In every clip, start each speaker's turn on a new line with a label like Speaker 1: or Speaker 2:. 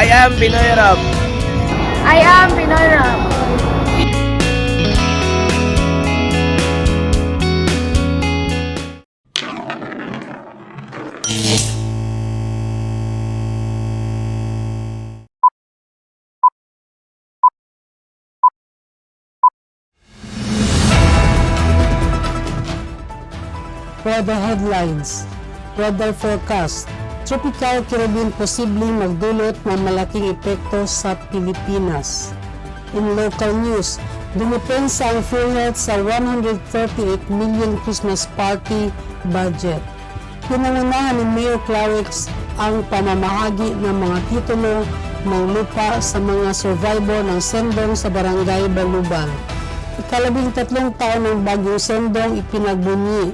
Speaker 1: I am Pinoy Rob.
Speaker 2: I am Pinoy Rob.
Speaker 3: Weather headlines, weather forecast, Tropical Caribbean posibleng magdulot ng malaking epekto sa Pilipinas. In local news, dumipensa ang PhilHealth sa 138 million Christmas party budget. Pinangunahan ni Mayor Clarix ang pamamahagi ng mga titulo ng lupa sa mga survivor ng Sendong sa Barangay Baluban. Ikalabing-tatlong taon ng Bagyong Sendong ipinagbunyi.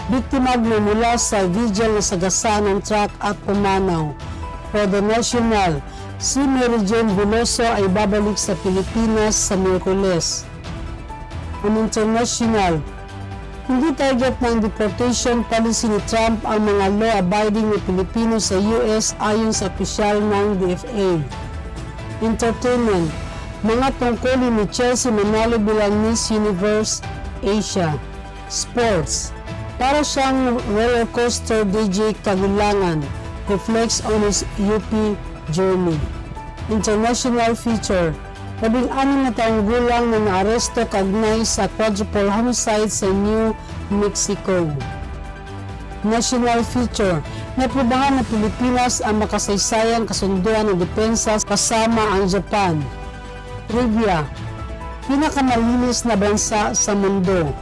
Speaker 3: Biktima mula sa vigil na sagasaan ng truck at pumanaw. For the national, si Mary Jane Buloso ay babalik sa Pilipinas sa Miyerkules. On international, hindi target ng deportation policy ni Trump ang mga law-abiding na Pilipino sa US ayon sa opisyal ng DFA. Entertainment, mga tungkulin ni Chelsea Manalo bilang Miss Universe Asia. Sports, para siyang roller coaster DJ kagulangan, reflects on his UP journey. International feature, 16 na taong gulang na naaresto kaugnay sa quadruple homicide sa New Mexico. National feature, naprobahan ng Pilipinas ang makasaysayang kasunduan ng depensa kasama ang Japan. Trivia, pinakamalinis na bansa sa mundo.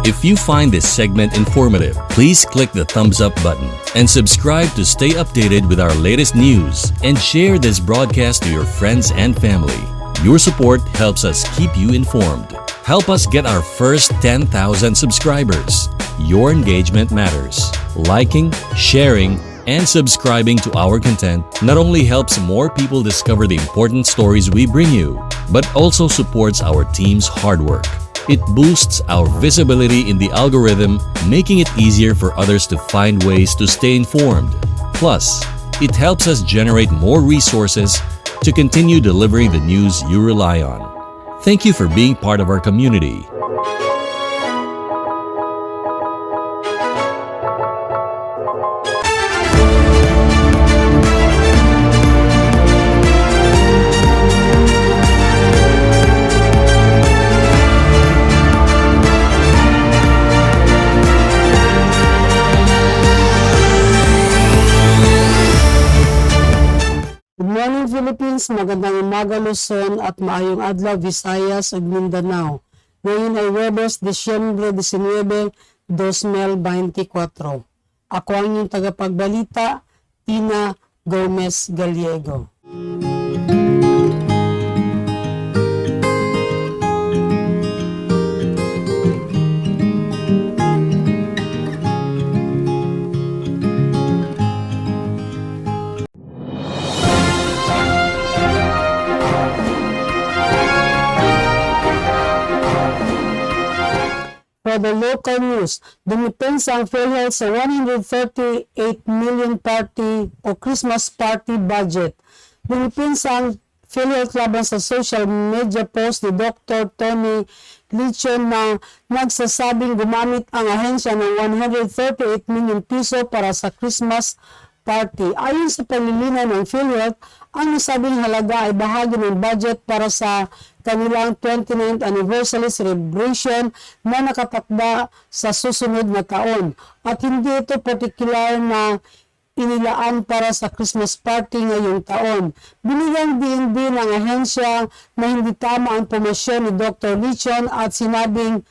Speaker 4: If you find this segment informative, please click the thumbs up button and subscribe to stay updated with our latest news, and share this broadcast to your friends and family. Your support helps us keep you informed. Help us get our first 10,000 subscribers. Your engagement matters. Liking, sharing, and subscribing to our content not only helps more people discover the important stories we bring you, but also supports our team's hard work. It boosts our visibility in the algorithm, making it easier for others to find ways to stay informed. Plus, it helps us generate more resources to continue delivering the news you rely on. Thank you for being part of our community.
Speaker 3: Philippines, magandang umaga Luzon at maayong adlaw Visayas ug Mindanao. Ngayon ay Huwebes, Disyembre 19, 2024. Ako ang inyong tagapagbalita, Tina Gomez Gallego. For the local news, dumipensa ang PhilHealth sa 138 million party o Christmas party budget. Dumipensa ang PhilHealth laban sa social media post ni Dr. Tony Lichon na nagsasabing gumamit ang ahensya ng 138 million piso para sa Christmas party. Ayon sa paglilinaw ng PhilHealth, ang nasabing halaga ay bahagi ng budget para sa kanilang 29th anniversary celebration na nakatakda sa susunod na taon. At hindi ito partikular na inilaan para sa Christmas party ngayong taon. Binigyan din ng ahensya na hindi tama ang promosyon ni Dr. Lichon at sinabing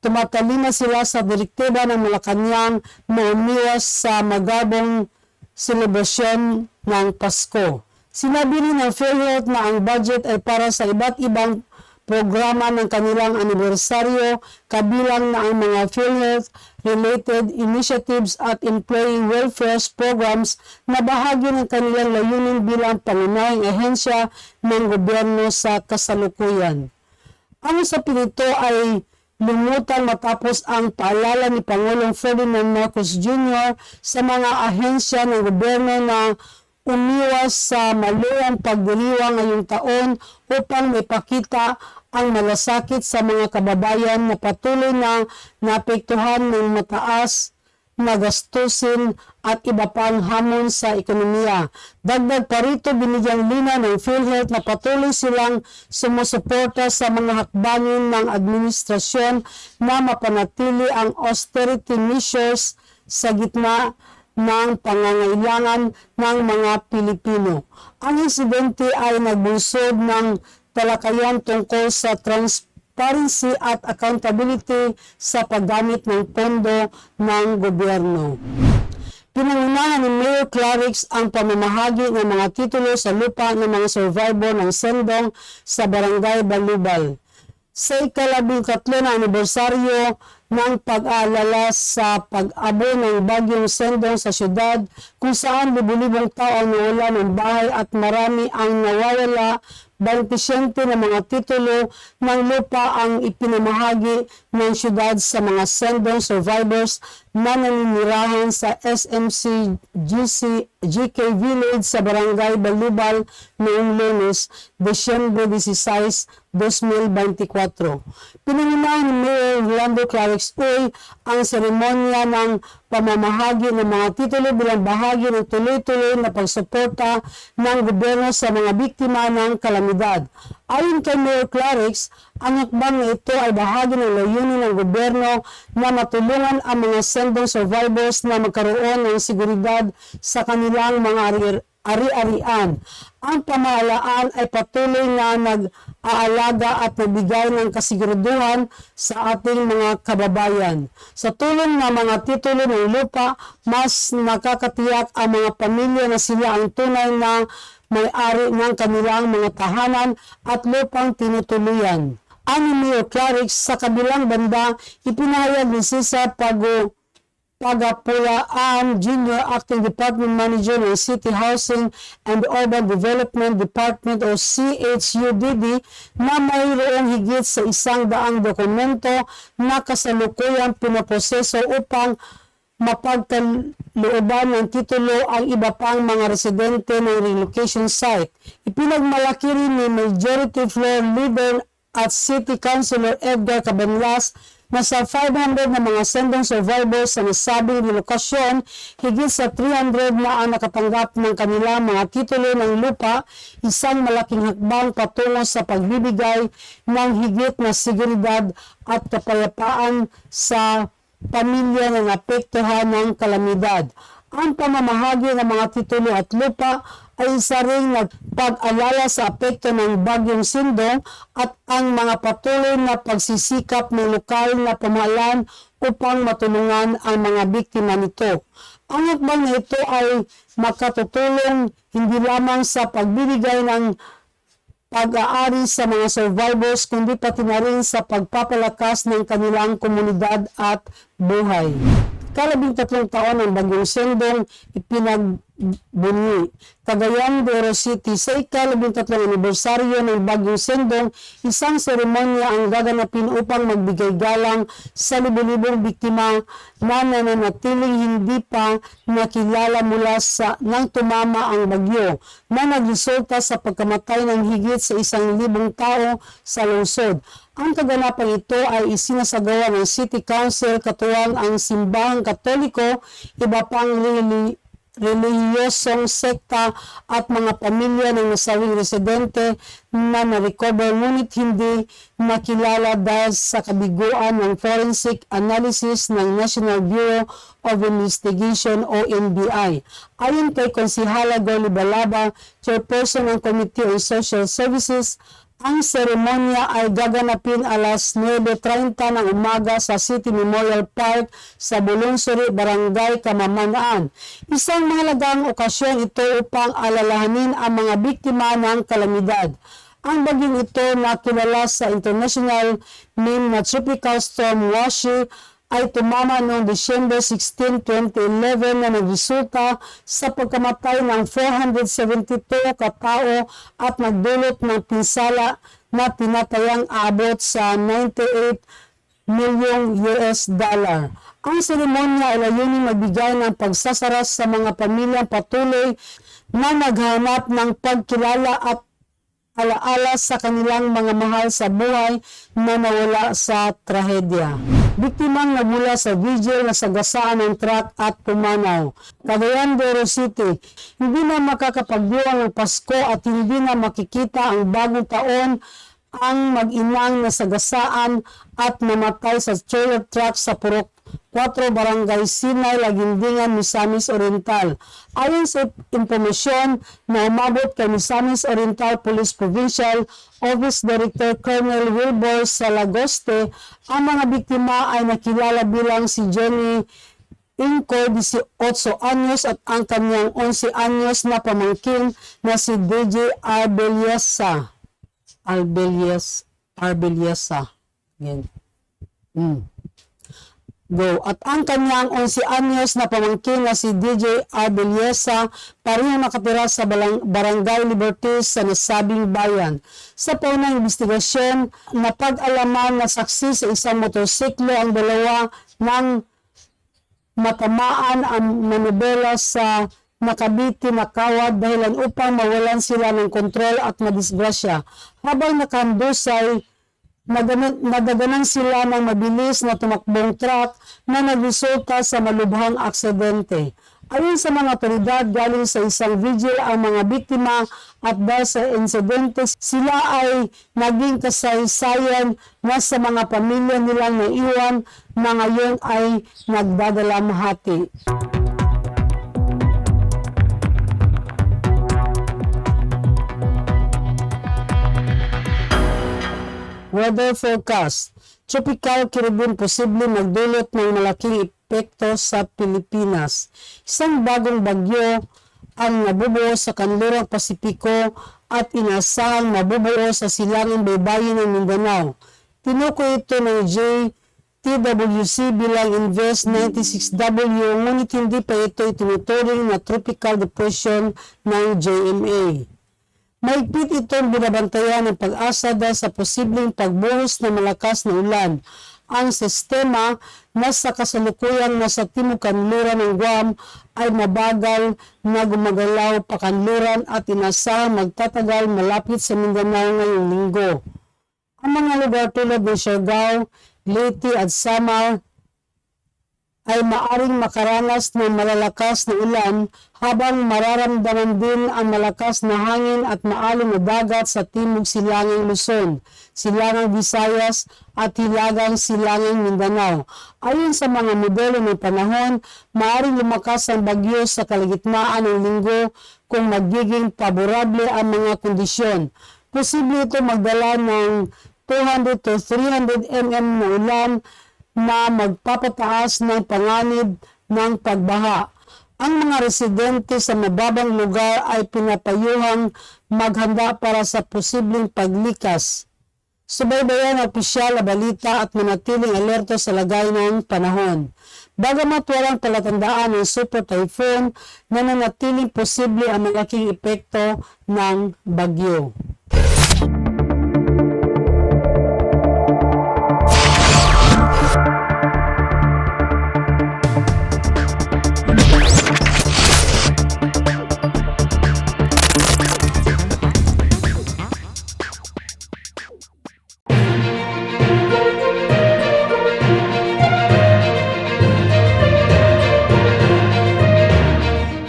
Speaker 3: tumatalima sila sa direktiba ng Malacanang na umiwas sa magabong selebrasyon ng Pasko. Sinabi rin ng PhilHealth na ang budget ay para sa iba't ibang programa ng kanilang anibersaryo, kabilang na ang mga PhilHealth-related initiatives at employee welfare programs na bahagi ng kanilang layunin bilang pangunahing ahensya ng gobyerno sa kasalukuyan. Ang usapin nito ay lumutang matapos ang paalala ni Pangulong Ferdinand Marcos Jr. sa mga ahensya ng gobyerno na umiwas sa maluwang pagdiriwang ngayong taon upang maipakita ang malasakit sa mga kababayan na patuloy na naapektuhan ng mataas na gastusin at iba pang hamon sa ekonomiya. Dagdag pa rito, binigyang linaw ng PhilHealth na patuloy silang sumusuporta sa mga hakbangin ng administrasyon na mapanatili ang austerity measures sa gitna ng pangangailangan ng mga Pilipino. Ang insidente ay nagbunsod ng talakayan tungkol sa transparency at accountability sa paggamit ng pondo ng gobyerno. Pinangunahan ni Mayor Clarix ang pamamahagi ng mga titulo sa lupa ng mga survivor ng Sendong sa Barangay Balubal. Sa ika-13 na anibersaryo ng pag-aalala sa pag-abo ng bagyong Sendong sa syudad, kung saan libu-libong tao ang nawala ng bahay at marami ang nawawala, 27 na mga titulo ng lupa ang ipinamahagi ng syudad sa mga Sendong survivors na naninirahan sa SMC GK Village sa Barangay Balubal noong Lunes, Desyembre 16, 2024. Pinangunahan ni Mayor Rolando Clarix Uy ang seremonya ng pamamahagi ng mga titulo bilang bahagi ng tuloy-tuloy na pagsuporta ng gobyerno sa mga biktima ng kalamidad. Ayon kay Mayor Clarix, ang hakbang na ito ay bahagi ng layunin ng gobyerno na matulungan ang mga Sendong survivors na magkaroon ng seguridad sa kanilang mga ari-arian. Ang pamahalaan ay patuloy na nag-aalaga at nagbigay ng kasiguraduhan sa ating mga kababayan. Sa tulong ng mga titulo ng lupa, mas nakakatiyak ang mga pamilya na sila ang tunay na may-ari ng kanilang mga tahanan at lupang tinutuluyan. Ani Mayor Clarix, sa kabilang banda, ipinahayag ni Cesar Pagapulaan Jr., Acting Department Manager ng City Housing and Urban Development Department o CHUDD na mayroong higit sa 100 dokumento na kasalukuyang pinoproseso upang mapagkalooban ng titulo ang iba pang mga residente ng relocation site. Ipinagmalaki rin ni Majority Floor Leader at City Councilor Edgar Cabanlas na sa 500 na mga Sendong survivors sa nasabing relokasyon, higit sa 300 na ang nakatanggap ng kanilang mga titulo ng lupa, isang malaking hakbang patungo sa pagbibigay ng higit na seguridad at kapayapaan sa pamilya na naapektuhan ng kalamidad. Ang pamamahagi ng mga titulo at lupa ay isa ring nagpag-alala sa apekto ng bagyong Sindong at ang mga patuloy na pagsisikap ng lokal na pamahalaan upang matulungan ang mga biktima nito. Ang hakbang na ito ay makatutulong hindi lamang sa pagbibigay ng pag-aari sa mga survivors kundi pati na rin sa pagpapalakas ng kanilang komunidad at buhay. 13 taon ng bagyong Sendong ipinagbunyi. Cagayan de Oro City, sa ika-13 anibersaryo ng bagyong Sendong, isang seremonya ang gaganapin upang magbigay galang sa libo-libong biktima na nananatiling hindi pa nakilala mula sa nang tumama ang bagyo na nagresulta sa pagkamatay ng higit sa 1,000 tao sa lungsod. Ang kaganapan ito ay isinasagawa ng City Council katuwang ang simbahang Katoliko, iba pang relihiyosong sekta at mga pamilya ng nasawing residente na na-recover ngunit hindi nakilala dahil sa kabiguan ng forensic analysis ng National Bureau of Investigation o NBI. Ayon kay Konsihala Goli Balaba, Chairperson ng Committee on Social Services, ang seremonya ay gaganapin alas 9:30 ng umaga sa City Memorial Park sa Bulunsuri, Barangay Kamamanaan. Isang mahalagang okasyon ito upang alalahanin ang mga biktima ng kalamidad. Ang bagyong ito na kilala sa international name na Tropical Storm Washi ay tumama noong December 16, 2011 na nagresulta sa pagkamatay ng 472 katao at nagdulot ng pinsala na tinatayang abot sa $98 million. Ang seremonya ay layunin magbigay ng pagsasara sa mga pamilyang patuloy na naghanap ng pagkilala at alaala sa kanilang mga mahal sa buhay na nawala sa trahedya. Biktimang nagmula sa vigil na sagasaan ng truck at pumanaw. Cagayan de Oro City, hindi na makakapagdiwang ng Pasko at hindi na makikita ang bagong taon ang mag-inang nasagasaan at namatay sa trailer truck sa Purok 4 Barangay Sinay, Lagindingan, Misamis Oriental. Ayon sa impormasyon na umabot kay Misamis Oriental Police Provincial Office Director Colonel Wilbur Salagoste, ang mga biktima ay nakilala bilang si Jenny Inco, 18 anyos at ang kanyang 11 anyos na pamangkin na si DJ Arbeliesa. Again. Go. At ang kanyang 11 anyos na pamangkin na si DJ Arbeliesa pareho nakatira sa Barangay Liberty sa nasabing bayan. Sa paunang investigasyon, napag-alaman na saksi sa isang motorsiklo ang dalawa ng matamaan ang manubela sa nakabiti na kawad dahilan upang mawalan sila ng kontrol at madisgrasya. Habang nakahandusay, nadaganan sila ng mabilis na tumakbong truck na nagresulta sa malubhang aksidente. Ayon sa mga otoridad, galing sa isang vigil ang mga biktima at dahil sa insidente, sila ay naging kasaysayan na sa mga pamilya nilang naiwan na ngayon ay nagdadalamhati. Weather forecast. Tropical Caribbean posible magdulot ng malaking epekto sa Pilipinas. Isang bagong bagyo ang nabubuo sa kanlurang Pasipiko at inasahang mabubuo sa silangang baybayin ng Mindanao. Tinukoy ito ng JTWC bilang Invest 96W, ngunit hindi pa ito itinuturing na tropical depression ng JMA. Mahigpit itong binabantayan ng Pag-asa dahil sa posibleng pagbuhos ng malakas na ulan. Ang sistema na sa kasalukuyang nasa timog kanluran ng Guam ay mabagal na gumagalaw pa kanluran at inasahang magtatagal malapit sa Mindanao ngayong linggo. Ang mga lugar tulad ng Siargao, Leyte at Samar ay maaring makaranas ng malalakas na ulan habang mararamdaman din ang malakas na hangin at maalon na dagat sa timog silangang Luzon, silangang Visayas at hilagang silangang Mindanao. Ayon sa mga modelo ng panahon, maaring lumakas ang bagyo sa kalagitnaan ng linggo kung magiging paborable ang mga kondisyon. Posible ito magdala ng 200 to 300 mm na ulan na magpapataas ng panganib ng pagbaha. Ang mga residente sa mababang lugar ay pinapayuhang maghanda para sa posibleng paglikas. Subaybayan ang opisyal na balita at manatiling alerto sa lagay ng panahon. Bagamat walang palatandaan ng super typhoon, nananatiling posible ang malaking epekto ng bagyo.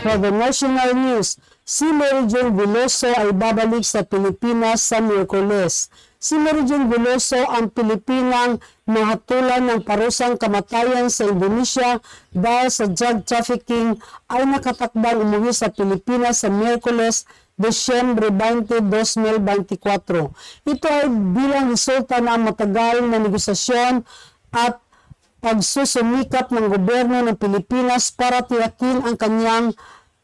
Speaker 3: For the national news, si Mary Jane Veloso ay babalik sa Pilipinas sa Miyerkules. Si Mary Jane Veloso ang Pilipinang nahatulan ng parusang kamatayan sa Indonesia dahil sa drug trafficking ay nakatakdang umuwi sa Pilipinas sa Miyerkules, Desyembre 20, 2024. Ito ay bilang resulta ng matagal na negosasyon at pagsusumikap ng gobyerno ng Pilipinas para tiyakin ang kanyang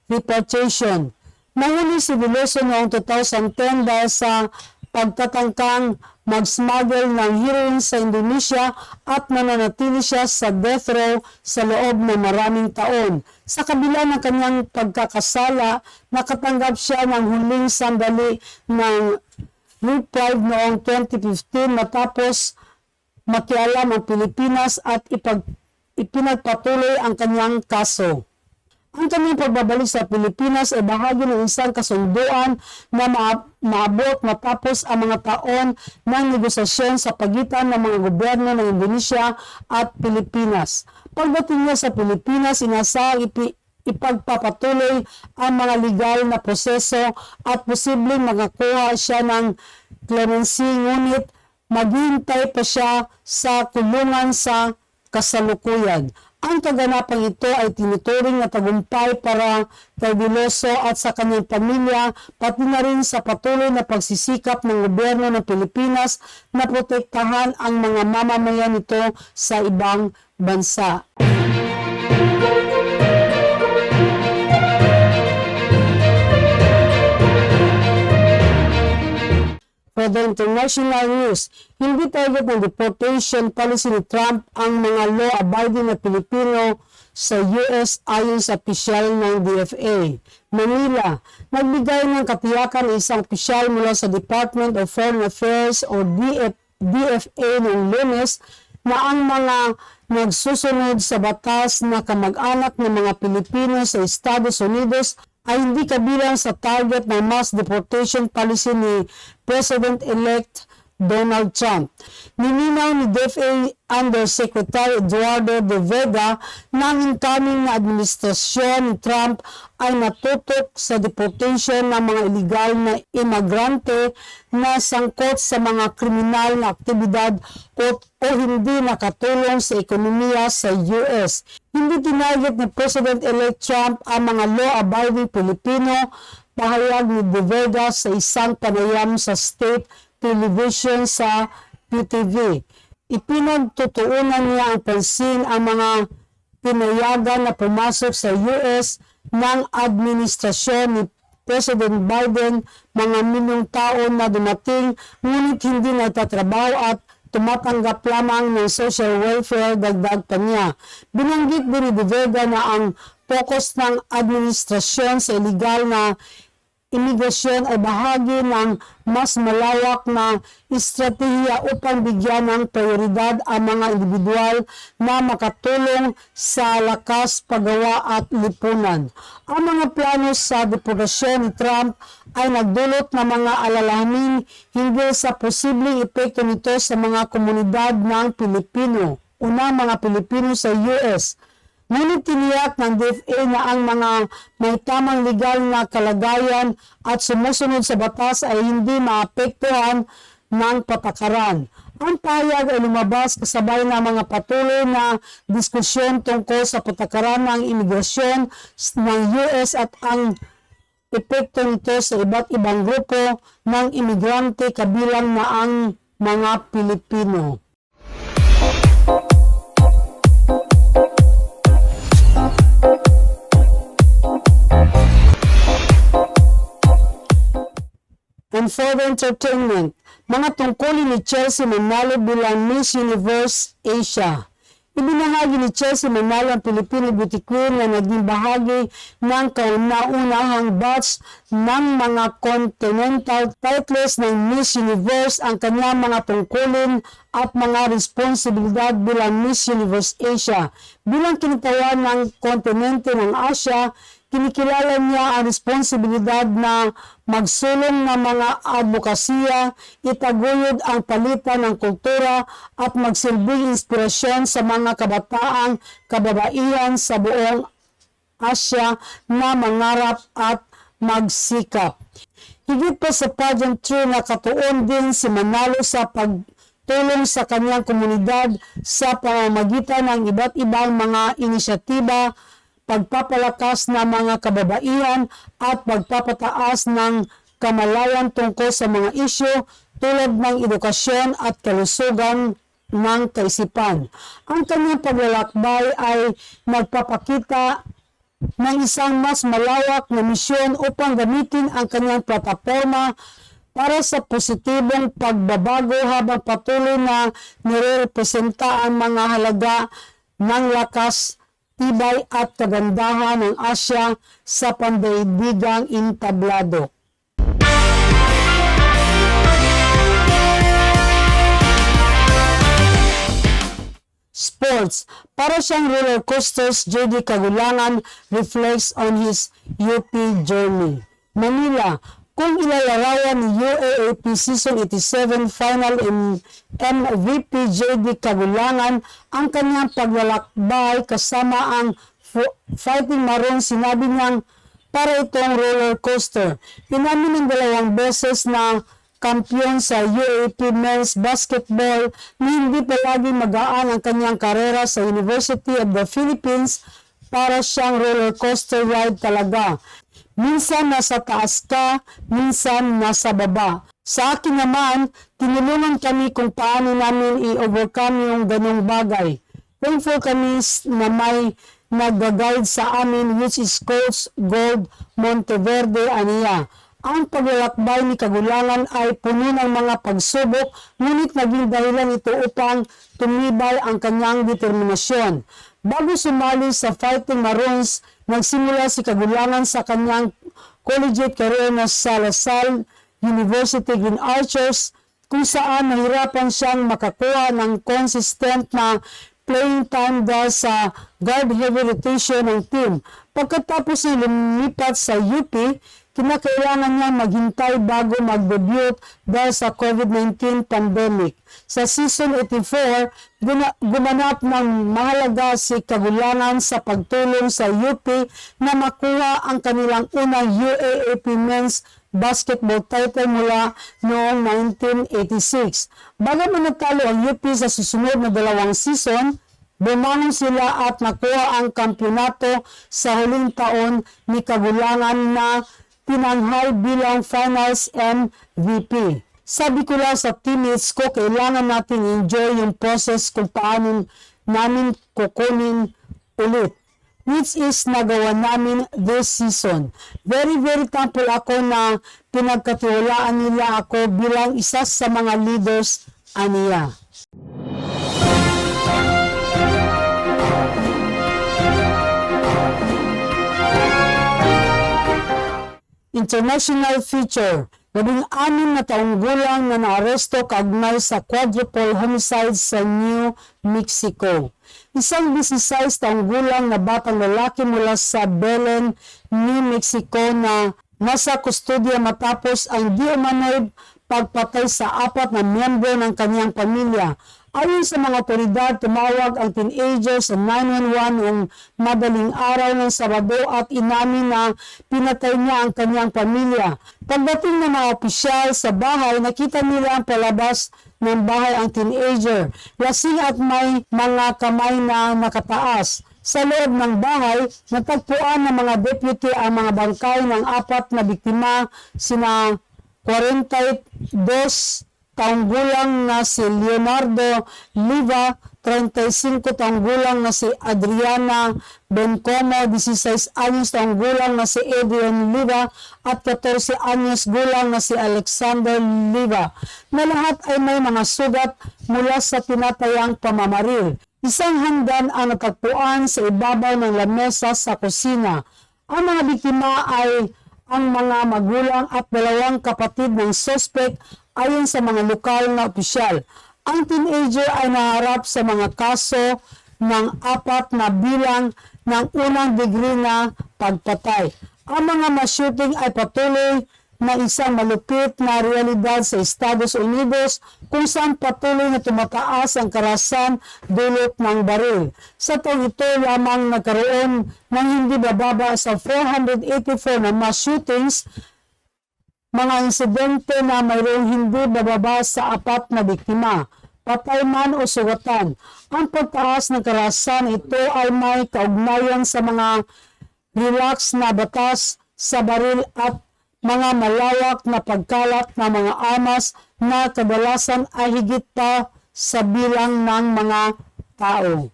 Speaker 3: repatriation. Nahuli si Veloso noong 2010 dahil sa pagtatangkang mag-smuggle ng heroin sa Indonesia at nananatili siya sa death row sa loob ng maraming taon. Sa kabila ng kanyang pagkakasala, nakatanggap siya ng huling sandali ng reprieve noong 2015 matapos makialam ang Pilipinas at ipinagpatuloy ang kanyang kaso. Ang kanyang pagbabalik sa Pilipinas ay bahagi ng isang kasunduan na maabot matapos ang mga taon ng negosasyon sa pagitan ng mga gobyerno ng Indonesia at Pilipinas. Pagdating niya sa Pilipinas, inasahang ipagpapatuloy ang mga legal na proseso at posibleng makakuha siya ng clemency, ngunit maghihintay pa siya sa kulungan sa kasalukuyan. Ang kaganapang ito ay tinuturing na tagumpay para kay Veloso at sa kanyang pamilya, pati na rin sa patuloy na pagsisikap ng gobyerno ng Pilipinas na protektahan ang mga mamamayan nito sa ibang bansa. For the international news, hindi target ng deportation policy ni Trump ang mga law-abiding na Pilipino sa US ayon sa opisyal ng DFA. Manila, nagbigay ng katiyakan ng isang opisyal mula sa Department of Foreign Affairs o DFA noong Lunes na ang mga nagsusunod sa batas na kamag-anak ng mga Pilipino sa Estados Unidos ay hindi kabilang sa target ng mass deportation policy ni President-elect Donald Trump. Nilinaw ni DFA Undersecretary Eduardo De Vega na ang incoming na administrasyon ni Trump ay natutok sa deportation ng mga illegal na imigrante na sangkot sa mga kriminal na aktibidad o hindi nakatulong sa ekonomiya sa US. Hindi tinarget ni President-elect Trump ang mga law-abiding Pilipino, pahayag ni De Vega sa isang panayam sa state television sa PTV. Ipinagtutuunan niya ang pansin ang mga pinayagan na pumasok sa US ng administrasyon ni President Biden, mga milyong taon na dumating ngunit hindi nagtatrabaho at tumatanggap lamang ng social welfare, dagdag pa niya. Binanggit din ni De Vega na ang focus ng administrasyon sa illegal na imigrasyon ay bahagi ng mas malawak na estratehiya upang bigyan ng prioridad ang mga individual na makatulong sa lakas paggawa at lipunan. Ang mga plano sa deportasyon ni Trump ay nagdulot ng mga alalahanin hinggil sa posibleng epekto nito sa mga komunidad ng Pilipino, mga Pilipino sa US. Ngunit tiniyak ng DFA na ang mga may tamang legal na kalagayan at sumusunod sa batas ay hindi maapektuhan ng patakaran. Ang pahayag ay lumabas kasabay ng mga patuloy na diskusyon tungkol sa patakaran ng imigrasyon ng US at ang epekto nito sa iba't ibang grupo ng imigrante kabilang na ang mga Pilipino. And for the entertainment, mga tungkulin ni Chelsea Manalo bilang Miss Universe Asia. Ibinahagi ni Chelsea Manalo ang Filipino Beauty Queen na naging bahagi ng kauna-unahang batch ng mga continental titles ng Miss Universe ang kanyang mga tungkulin at mga responsibilidad bilang Miss Universe Asia. Bilang kinatawan ng kontinente ng Asia, kinikilala niya ang responsibilidad na magsulong ng mga advokasya, itaguyod ang palitan ng kultura at magsilbing inspirasyon sa mga kabataang kababaihan sa buong Asia na mangarap at magsikap. Higit pa sa pageantry, nakatuon din si Manalo sa pagtulong sa kanyang komunidad sa pamamagitan ng iba't ibang mga inisyatiba, pagpapalakas ng mga kababaihan at pagpapataas ng kamalayan tungkol sa mga isyu tulad ng edukasyon at kalusugan ng kaisipan. Ang kanyang paglalakbay ay nagpapakita ng isang mas malawak na misyon upang gamitin ang kanyang plataforma para sa positibong pagbabago habang patuloy na nirepresenta ang mga halaga ng lakas, tibay at kagandahan ng Asya sa pandaigdigang entablado. Sports. Para siyang roller coasters, JD Kagulangan reflects on his UP journey. Manila, kung ilalarawan ni UAAP Season 87 Final MVP JD Kagulangan ang kanyang paglalakbay kasama ang Fighting Maroon, sinabi niyang para itong roller coaster. Inamin ng 2 beses na kampiyon sa UAAP Men's Basketball na hindi palagi magaan ang kanyang karera sa University of the Philippines. Para siyang roller coaster ride talaga. Minsan nasa taas ka, minsan nasa baba. Sa akin naman, tinulungan kami kung paano namin i-overcome yung ganong bagay. Thankful kami na may nag-guide sa amin, which is Coach Gold Monteverde aniya. Ang paglalakbay ni Kagulangan ay puno ng mga pagsubok, ngunit naging dahilan ito upang tumibay ang kanyang determinasyon. Bago sumali sa Fighting Maroons, nagsimula si Kagulangan sa kanyang collegiate career na sa LaSalle University Green Archers, kung saan nahirapan siyang makakuha ng consistent na playing time dahil sa guard-heavy rotation ng team. Pagkatapos niya lumipat sa UP, kinakailangan niya maghintay bago mag-debut dahil sa COVID-19 pandemic. Sa season 84, gumanap ng mahalaga si Kagulangan sa pagtulong sa UP na makuha ang kanilang unang UAAP Men's Basketball title mula noong 1986. Bagaman nagtalo ang UP sa susunod na 2 season, bumangon sila at nakuha ang kampyonato sa huling taon ni Kagulangan na tinanghal bilang Finals MVP. Sabi ko lang sa teammates ko, kailangan natin enjoy yung process kung paano namin kukunin ulit, which is nagawa namin this season. Very thankful ako na pinagkatiwalaan nila ako bilang isa sa mga leaders aniya. International feature. 16 na taong gulang na naaresto kaugnay sa quadruple homicide sa New Mexico. Isang 16 taong gulang na batang lalaki mula sa Belen, New Mexico na nasa kustodya matapos ang di umano'y pagpatay sa 4 na miyembro ng kanyang pamilya. Ayon sa mga otoridad, tumawag ang teenager sa 911 noong madaling araw ng Sabado at inamin na pinatay niya ang kanyang pamilya. Pagdating ng mga opisyal sa bahay, nakita nila ang palabas ng bahay ang teenager. Lasing at may mga kamay na nakataas. Sa loob ng bahay, natagpuan ng mga deputy ang mga bangkay ng 4 na biktima, sina 42 taong gulang na si Leonardo Liva, 35 taong gulang na si Adriana Bencomo, 16 anyos taong gulang na si Adrian Liva at 14 anyos gulang na si Alexander Liva, na lahat ay may mga sugat mula sa tinatayang pamamaril. Isang hanggan ang natagpuan sa ibabaw ng lamesa sa kusina. Ang mga biktima ay ang mga magulang at 2 kapatid ng suspect ayon sa mga lokal na opisyal. Ang teenager ay naharap sa mga kaso ng 4 na bilang ng unang degree na pagpatay. Ang mga ma-shooting ay patuloy na isang malupit na realidad sa Estados Unidos kung saan patuloy na tumataas ang karahasan dulot ng baril. Sa taong ito lamang nagkaroon ng hindi bababa sa 484 na mass shootings, mga insidente na mayroong hindi bababa sa 4 na biktima, patay man o sugatan. Ang pagtaas ng karahasan ito ay may kaugnayan sa mga relax na batas sa baril at mga malawak na pagkalat ng mga armas na kadalasan ay higit pa sa bilang ng mga tao.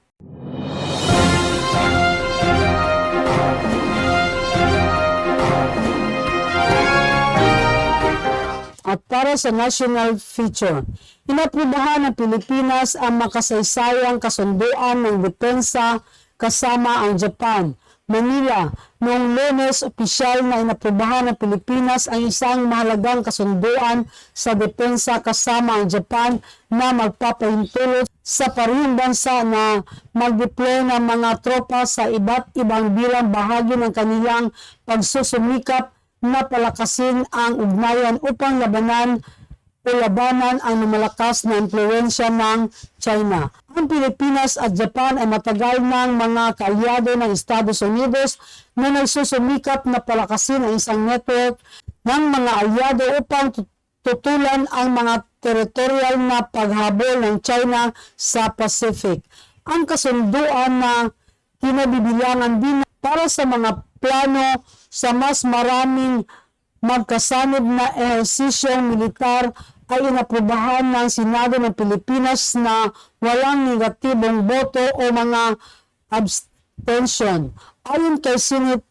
Speaker 3: At para sa national feature, inaprubahan ng Pilipinas ang makasaysayang kasunduan ng depensa kasama ang Japan. Manila. Noong Lunes, opisyal na inaprubahan ng Pilipinas ang isang mahalagang kasunduan sa depensa kasama ang Japan na magpapahintulot sa parehong bansa na mag-deploy ng mga tropa sa iba't ibang bilang bahagi ng kanilang pagsusumikap na palakasin ang ugnayan upang labanan ang lumalakas na impluwensya ng China. Ang Pilipinas at Japan ay matagal ng mga kaalyado ng Estados Unidos na nagsusumikap na palakasin ang isang network ng mga alyado upang tutulan ang mga territorial na paghabol ng China sa Pacific. Ang kasunduan na kinabibilangan din para sa mga plano sa mas maraming magkasanib na ehersisyong militar ay inaprubahan ng Senado ng Pilipinas na walang negatibong boto o mga abstention. Ayon kay Senate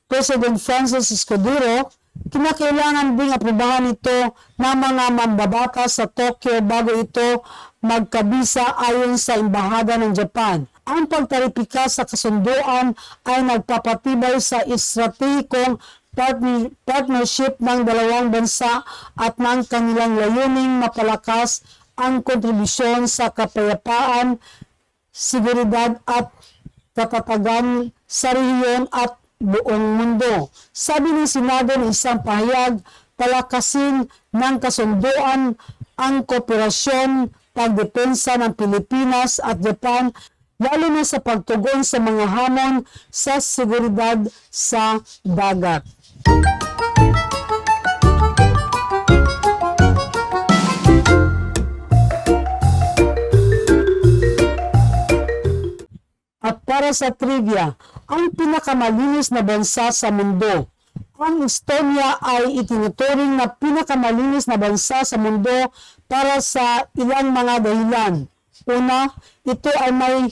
Speaker 3: President Francis Escudero, kinakailangan ding aprubahan ito ng mga mambabatas sa Tokyo bago ito magkabisa ayon sa Embahada ng Japan. Ang pagtaripika sa kasunduan ay nagpapatibay sa estratehikong partnership ng dalawang bansa at ng kanilang layuning mapalakas ang kontribusyon sa kapayapaan, seguridad at katatagan sa rehiyon at buong mundo. Sabi ng Senado ng isang pahayag, palakasin ng kasunduan ang kooperasyon pagdepensa ng Pilipinas at Japan lalo na sa pagtugon sa mga hamon sa seguridad sa dagat. At para sa trivia, ang pinakamalinis na bansa sa mundo. Ang Estonia ay itinuturing na pinakamalinis na bansa sa mundo para sa ilang mga dahilan. Una, ito ay may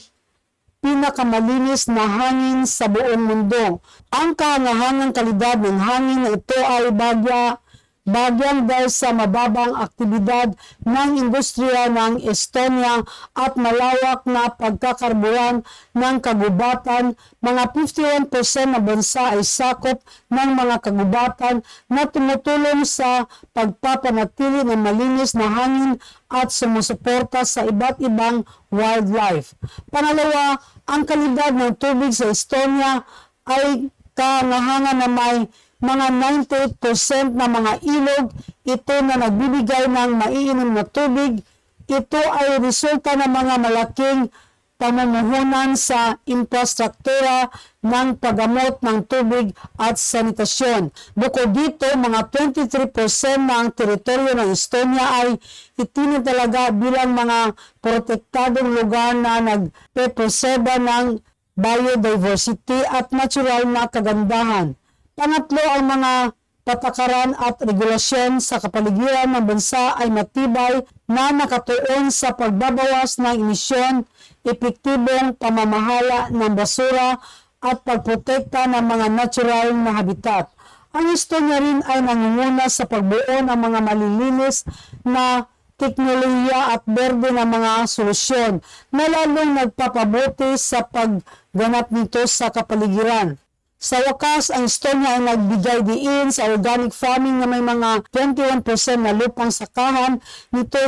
Speaker 3: pinakamalinis na hangin sa buong mundo. Ang kahangahangang kalidad ng hangin na ito ay bagyang dahil sa mababang aktibidad ng industriya ng Estonia at malawak na pagkakarbuhan ng kagubatan. Mga 51% ng bansa ay sakop ng mga kagubatan na tumutulong sa pagpapanatili ng malinis na hangin at sumusuporta sa iba't ibang wildlife. Pangalawa, ang kalidad ng tubig sa Estonia ay kahangahangan na may mga 98% na mga ilog ito na nagbibigay ng maiinom na tubig. Ito ay resulta ng mga malaking pamumuhunan sa infrastruktura ng paggamot ng tubig at sanitasyon. Bukod dito, mga 23% ng teritoryo ng Estonia ay itinatalaga bilang mga protektadong lugar na nagpepreserba ng biodiversity at natural na kagandahan. Pangatlo, ang mga patakaran at regulasyon sa kapaligiran ng bansa ay matibay na nakatuon sa pagbabawas ng emisyon, epektibong pamamahala ng basura at pagprotekta ng mga natural na habitat. Ang Estonia rin ay nangunguna sa pagbuo ng mga malilinis na teknolohiya at berde na mga solusyon na lalong nagpapabuti sa pagganap nito sa kapaligiran. Sa wakas, ang Estonia ay nagbigay diin sa organic farming na may mga 21% na lupang sakahan nito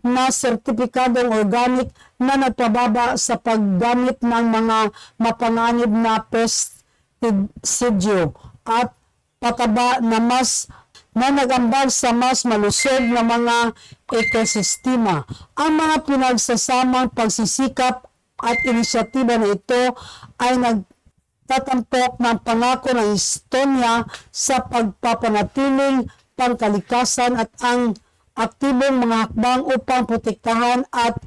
Speaker 3: na sertipikadong organic na nagpababa sa paggamit ng mga mapanganib na pestisidyo at pataba na nagambag sa mas malusog na mga ekosistema. Ang mga pinagsasamang pagsisikap at inisyatiba na ito ay nagtatampok ng pangako ng Estonia sa pagpapanatiling pangkalikasan at ang aktibong mga hakbang upang protektahan at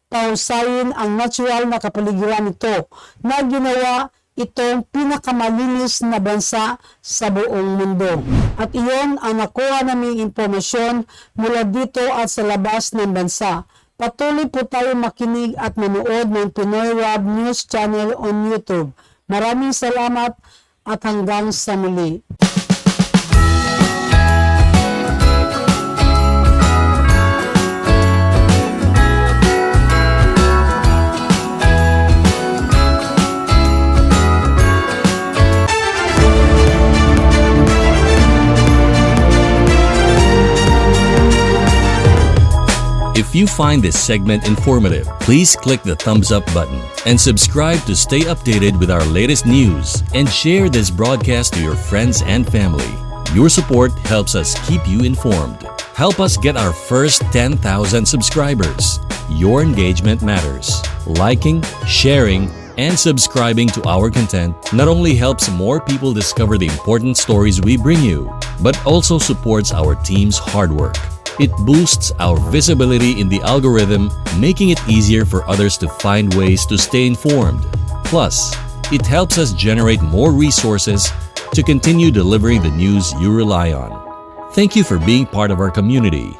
Speaker 3: pahusayin ang natural na kapaligiran nito na ginawa itong pinakamalinis na bansa sa buong mundo. At iyon ang nakuha naming impormasyon mula dito at sa labas ng bansa. Patuloy po tayo makinig at manood ng Pinoy Rob News Channel on YouTube. Maraming salamat at hanggang sa muli.
Speaker 4: If you find this segment informative, please click the thumbs up button and subscribe to stay updated with our latest news and share this broadcast to your friends and family. Your support helps us keep you informed. Help us get our first 10,000 subscribers. Your engagement matters. Liking, sharing, and subscribing to our content not only helps more people discover the important stories we bring you, but also supports our team's hard work. It boosts our visibility in the algorithm, making it easier for others to find ways to stay informed. Plus, it helps us generate more resources to continue delivering the news you rely on. Thank you for being part of our community.